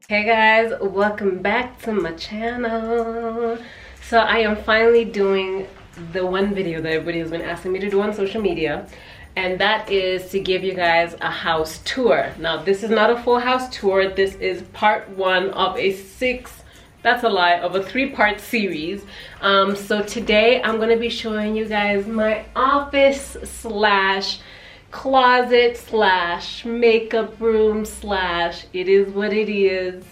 Hey guys, welcome back to my channel. So I am finally doing the one video that everybody has been asking me to do on social media, and that is to give you guys a house tour. Now this is not a full house tour, this is part one of a of a three-part series. So today I'm gonna be showing you guys my office slash closet slash makeup room slash it is what it is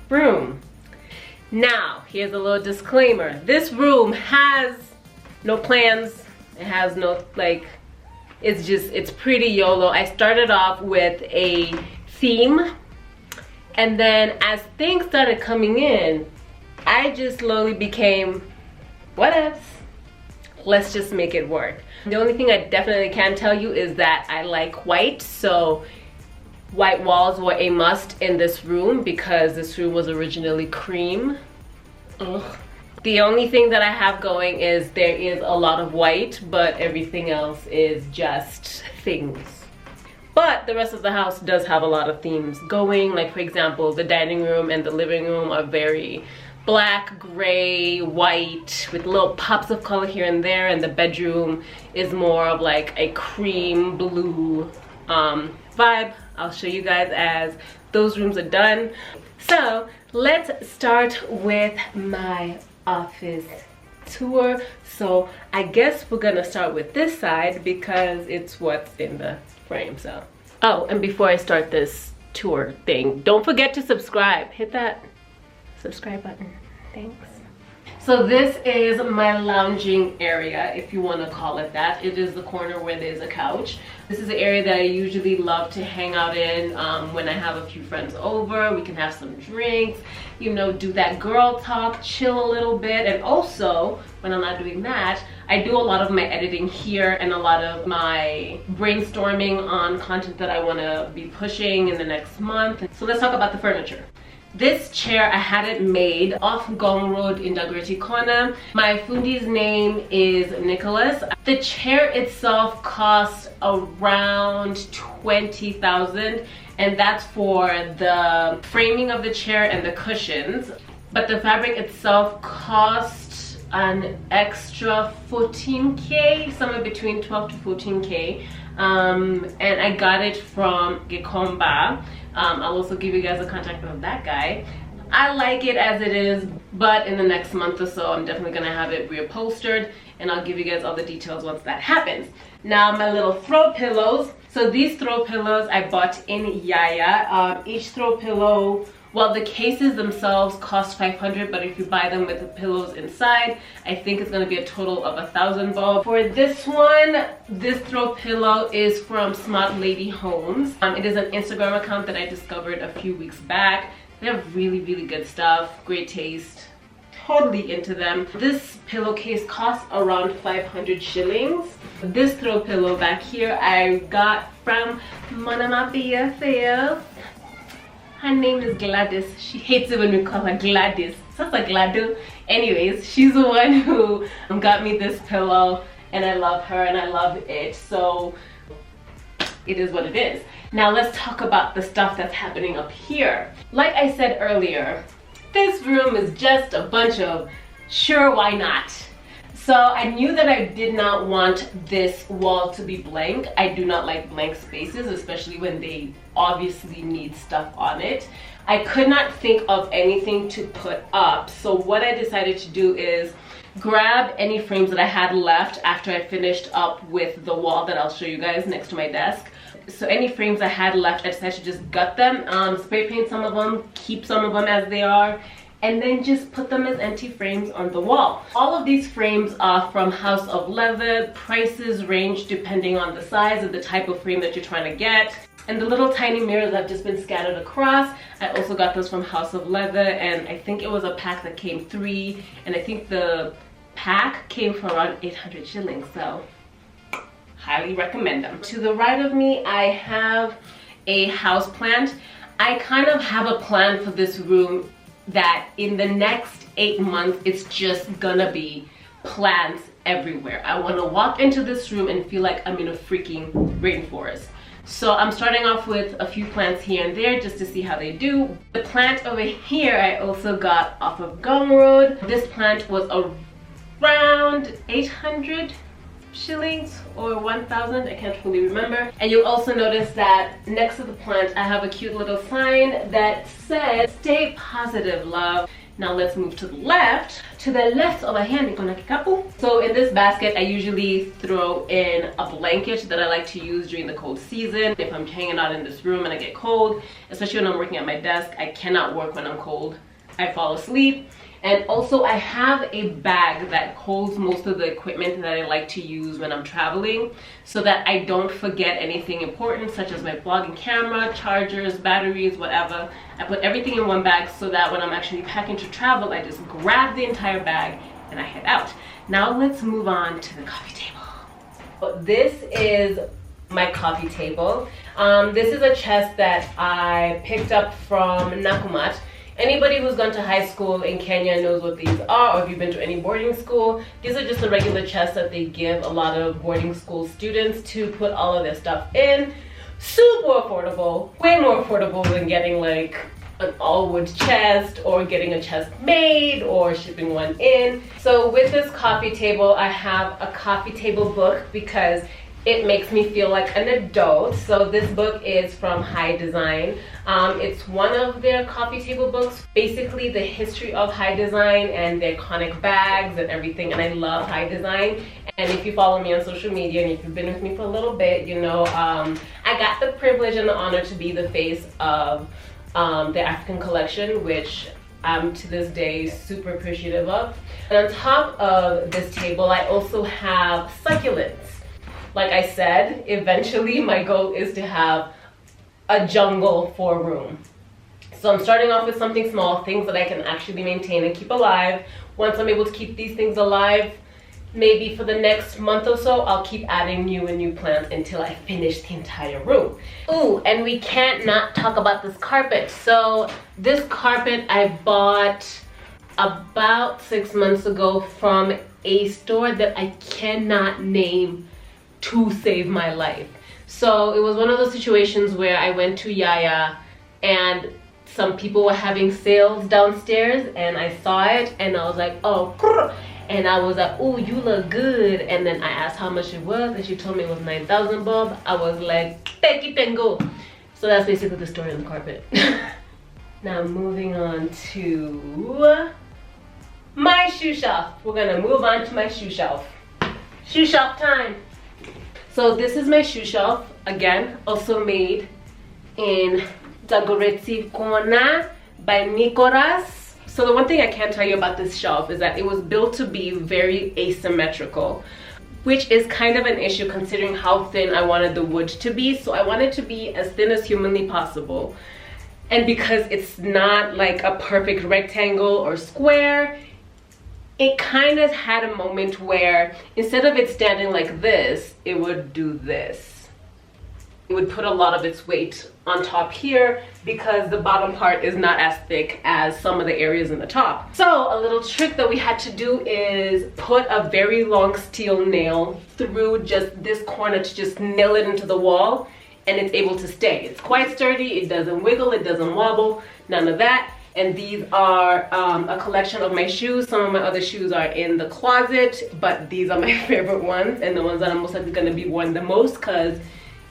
room. Now here's a little disclaimer: this room has no plans, it has no it's pretty YOLO. I started off with a theme, and then as things started coming in, I just slowly became, what else? Let's just make it work. The only thing I definitely can tell you is that I like white, so white walls were a must in this room because this room was originally cream. Ugh. The only thing that I have going is there is a lot of white, but everything else is just things. But the rest of the house does have a lot of themes going. Like for example, the dining room and the living room are very black, gray, white with little pops of color here and there, and the bedroom is more of like a cream blue vibe. I'll show you guys as those rooms are done. So let's start with my office tour. So I guess we're gonna start with this side because it's what's in the frame. So oh, and before I start this tour thing, don't forget to subscribe. Hit that subscribe button. Thanks. So this is my lounging area, if you want to call it that. It is the corner where there's a couch. This is the area that I usually love to hang out in when I have a few friends over. We can have some drinks, you know, do that girl talk, chill a little bit. And also, when I'm not doing that, I do a lot of my editing here and a lot of my brainstorming on content that I want to be pushing in the next month. So let's talk about the furniture. This chair, I had it made off Ngong Rd in Dagoretii corner. My Fundi's name is Nicholas. The chair itself cost around 20,000, and that's for the framing of the chair and the cushions. But the fabric itself cost an extra 14K, somewhere between 12 to 14K. And I got it from Gikomba. I'll also give you guys a contact of that guy. I like it as it is, but in the next month or so I'm definitely gonna have it reupholstered, and I'll give you guys all the details once that happens. Now my little throw pillows. So these throw pillows I bought in Yaya. Each throw pillow, well, the cases themselves cost 500, but if you buy them with the pillows inside, I think it's gonna be a total of 1,000 bob. For this one, this throw pillow is from Smart Lady Homes. It is an Instagram account that I discovered a few weeks back. They have really, really good stuff, great taste, totally into them. This pillowcase costs around 500 shillings. This throw pillow back here I got from one of my BFFs. Her name is Gladys. She hates it when we call her Gladys. Sounds like Gladu. Anyways, she's the one who got me this pillow, and I love her and I love it. So it is what it is. Now let's talk about the stuff that's happening up here. Like I said earlier, this room is just a bunch of sure, why not? So I knew that I did not want this wall to be blank. I do not like blank spaces, especially when they obviously need stuff on it. I could not think of anything to put up. So what I decided to do is grab any frames that I had left after I finished up with the wall that I'll show you guys next to my desk. So any frames I had left, I decided to just gut them, spray paint some of them, keep some of them as they are, and then just put them as empty frames on the wall. All of these frames are from House of Leather. Prices range depending on the size of the type of frame that you're trying to get. And the little tiny mirrors have just been scattered across. I also got those from House of Leather, and I think it was a pack that came 3, and I think the pack came for around 800 shillings, so highly recommend them. To the right of me, I have a house plant. I kind of have a plan for this room that in the next 8 months, it's just gonna be plants everywhere. I want to walk into this room and feel like I'm in a freaking rainforest. So I'm starting off with a few plants here and there just to see how they do. The plant over here I also got off of Ngong Rd. This plant was around 800 shillings or 1,000, I can't fully remember. And you'll also notice that next to the plant I have a cute little sign that says "Stay positive, love." Now let's move to the left. To the left over here, Kikapu. So in this basket, I usually throw in a blanket that I like to use during the cold season. If I'm hanging out in this room and I get cold, especially when I'm working at my desk, I cannot work when I'm cold. I fall asleep. And also I have a bag that holds most of the equipment that I like to use when I'm traveling so that I don't forget anything important, such as my vlogging camera, chargers, batteries, whatever. I put everything in one bag so that when I'm actually packing to travel, I just grab the entire bag and I head out. Now let's move on to the coffee table. This is my coffee table. This is a chest that I picked up from Nakumat. Anybody who's gone to high school in Kenya knows what these are, or if you've been to any boarding school, these are just the regular chests that they give a lot of boarding school students to put all of their stuff in. Super affordable, way more affordable than getting like an all wood chest or getting a chest made or shipping one in. So with this coffee table, I have a coffee table book because it makes me feel like an adult. So this book is from High Design. It's one of their coffee table books, basically the history of High Design and their iconic bags and everything. And I love High Design. And if you follow me on social media and if you've been with me for a little bit, you know I got the privilege and the honor to be the face of the African collection, which I'm to this day super appreciative of. And on top of this table, I also have succulents. Like I said, eventually my goal is to have a jungle for a room. So I'm starting off with something small, things that I can actually maintain and keep alive. Once I'm able to keep these things alive, maybe for the next month or so, I'll keep adding new and new plants until I finish the entire room. Ooh, and we can't not talk about this carpet. So this carpet I bought about 6 months ago from a store that I cannot name to save my life. So it was one of those situations where I went to Yaya and some people were having sales downstairs and I saw it and I was like, oh, and I was like, oh, you look good. And then I asked how much it was and she told me it was 9,000 bob. I was like, take it and go. So that's basically the story of the carpet. Now moving on to my shoe shelf. We're gonna move on to my shoe shelf. Shoe shelf time. So this is my shoe shelf, again, also made in Dagoretii by Nicolas. So the one thing I can tell you about this shelf is that it was built to be very asymmetrical, which is kind of an issue considering how thin I wanted the wood to be. So I wanted it to be as thin as humanly possible. And because it's not like a perfect rectangle or square, it kind of had a moment where instead of it standing like this, it would do this. It would put a lot of its weight on top here because the bottom part is not as thick as some of the areas in the top. So a little trick that we had to do is put a very long steel nail through just this corner to just nail it into the wall, and it's able to stay. It's quite sturdy, it doesn't wiggle, it doesn't wobble, none of that. And these are a collection of my shoes. Some of my other shoes are in the closet, but these are my favorite ones and the ones that I'm most likely gonna be worn the most because,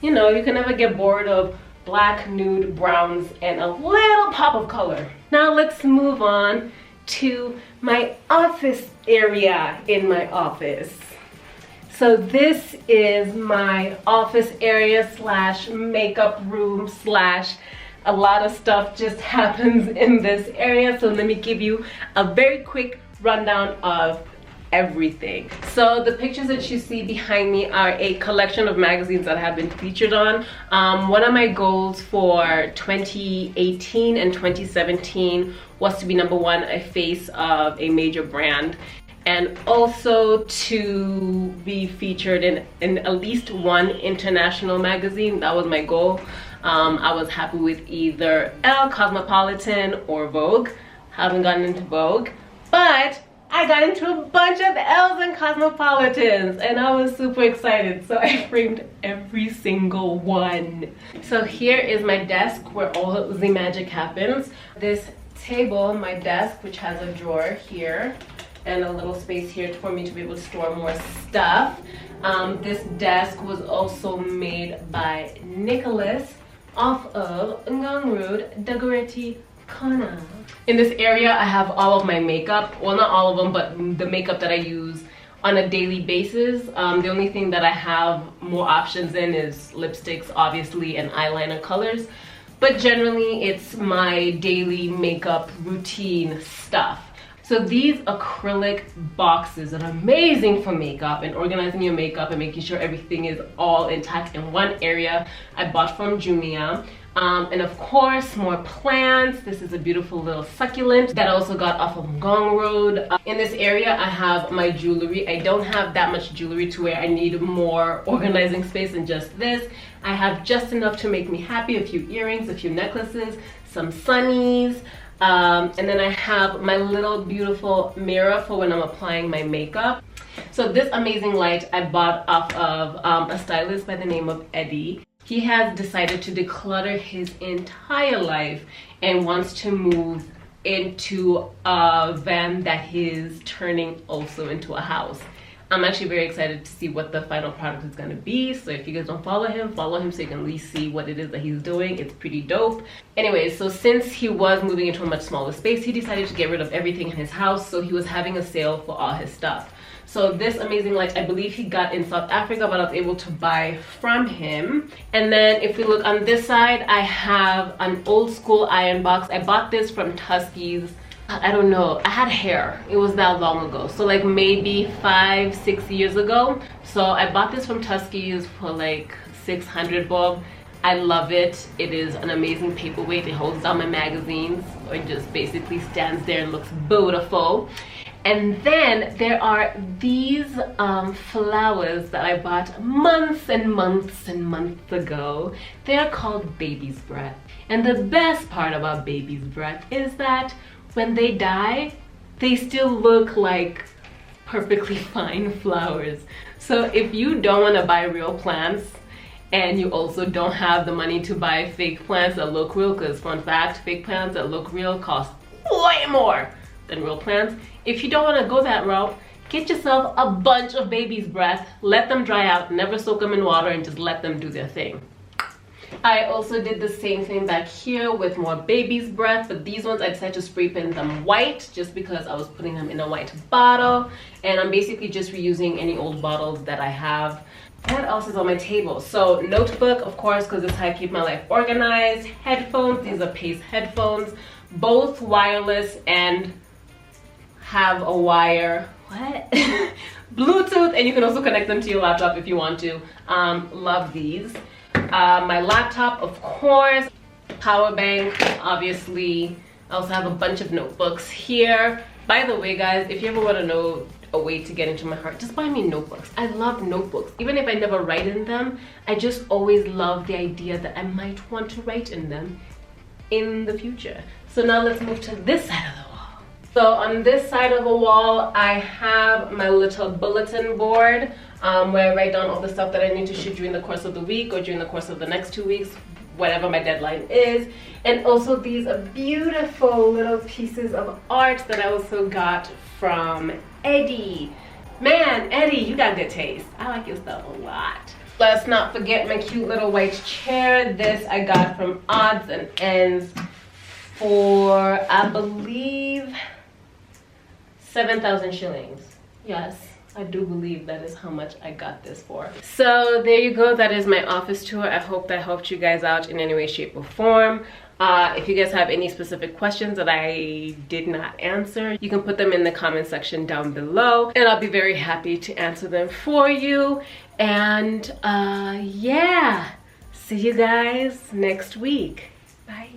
you know, you can never get bored of black, nude, browns, and a little pop of color. Now let's move on to my office area in my office. So this is my office area slash makeup room slash a lot of stuff just happens in this area. So let me give you a very quick rundown of everything. So the pictures that you see behind me are a collection of magazines that have been featured on. One of my goals for 2018 and 2017 was to be #1, a face of a major brand, and also to be featured in at least one international magazine. That was my goal. I was happy with either Elle, Cosmopolitan, or Vogue. Haven't gotten into Vogue, but I got into a bunch of L's and Cosmopolitans and I was super excited. So I framed every single one. So here is my desk where all the magic happens. This table, my desk, which has a drawer here and a little space here for me to be able to store more stuff. This desk was also made by Nicholas off of Ngong Rd, Dagoretii. In this area I have all of my makeup, well not all of them, but the makeup that I use on a daily basis. The only thing that I have more options in is lipsticks obviously and eyeliner colors, but generally it's my daily makeup routine stuff. So these acrylic boxes are amazing for makeup and organizing your makeup and making sure everything is all intact in one area. I bought from Jumia. And of course, more plants. This is a beautiful little succulent that I also got off of Ngong Rd. In this area, I have my jewelry. I don't have that much jewelry to where I need more organizing space than just this. I have just enough to make me happy. A few earrings, a few necklaces, some sunnies. And then I have my little beautiful mirror for when I'm applying my makeup. So this amazing light I bought off of a stylist by the name of Eddie. He has decided to declutter his entire life and wants to move into a van that he's turning also into a house. I'm actually very excited to see what the final product is going to be. So if you guys don't follow him so you can at least see what it is that he's doing. It's pretty dope. Anyways, so since he was moving into a much smaller space, he decided to get rid of everything in his house. So he was having a sale for all his stuff. So this amazing light, I believe he got in South Africa, but I was able to buy from him. And then if we look on this side, I have an old school iron box. I bought this from Tuskie's. I don't know, I had hair. It was that long ago. So like maybe 5-6 years ago. So I bought this from Tuskie's for like 600 bob. I love it. It is an amazing paperweight. It holds down my magazines, or it just basically stands there and looks beautiful. And then there are these flowers that I bought months and months and months ago. They are called baby's breath. And the best part about baby's breath is that when they die, they still look like perfectly fine flowers. So if you don't want to buy real plants and you also don't have the money to buy fake plants that look real, because fun fact, fake plants that look real cost way more than real plants. If you don't want to go that route, get yourself a bunch of baby's breath, let them dry out, never soak them in water, and just let them do their thing. I also did the same thing back here with more baby's breath, but these ones I decided to spray paint them white just because I was putting them in a white bottle, and I'm basically just reusing any old bottles that I have. What else is on my table? So notebook, of course, because this is how I keep my life organized. Headphones, these are Pace headphones, both wireless and have a wire, Bluetooth, and you can also connect them to your laptop if you want to. Love these. My laptop, of course, power bank, obviously. I also have a bunch of notebooks here. By the way, guys, if you ever want to know a way to get into my heart, just buy me notebooks. I love notebooks. Even if I never write in them, I just always love the idea that I might want to write in them in the future. So now let's move to this side of the wall. So on this side of the wall, I have my little bulletin board where I write down all the stuff that I need to shoot during the course of the week or during the course of the next 2 weeks, whatever my deadline is. And also these are beautiful little pieces of art that I also got from Eddie. Man, Eddie, you got good taste. I like your stuff a lot. Let's not forget my cute little white chair. This I got from Odds and Ends for, I believe, 7,000 shillings. Yes, I do believe that is how much I got this for. So there you go. That is my office tour. I hope that helped you guys out in any way, shape, or form. If you guys have any specific questions that I did not answer, you can put them in the comment section down below, and I'll be very happy to answer them for you. And yeah, see you guys next week. Bye.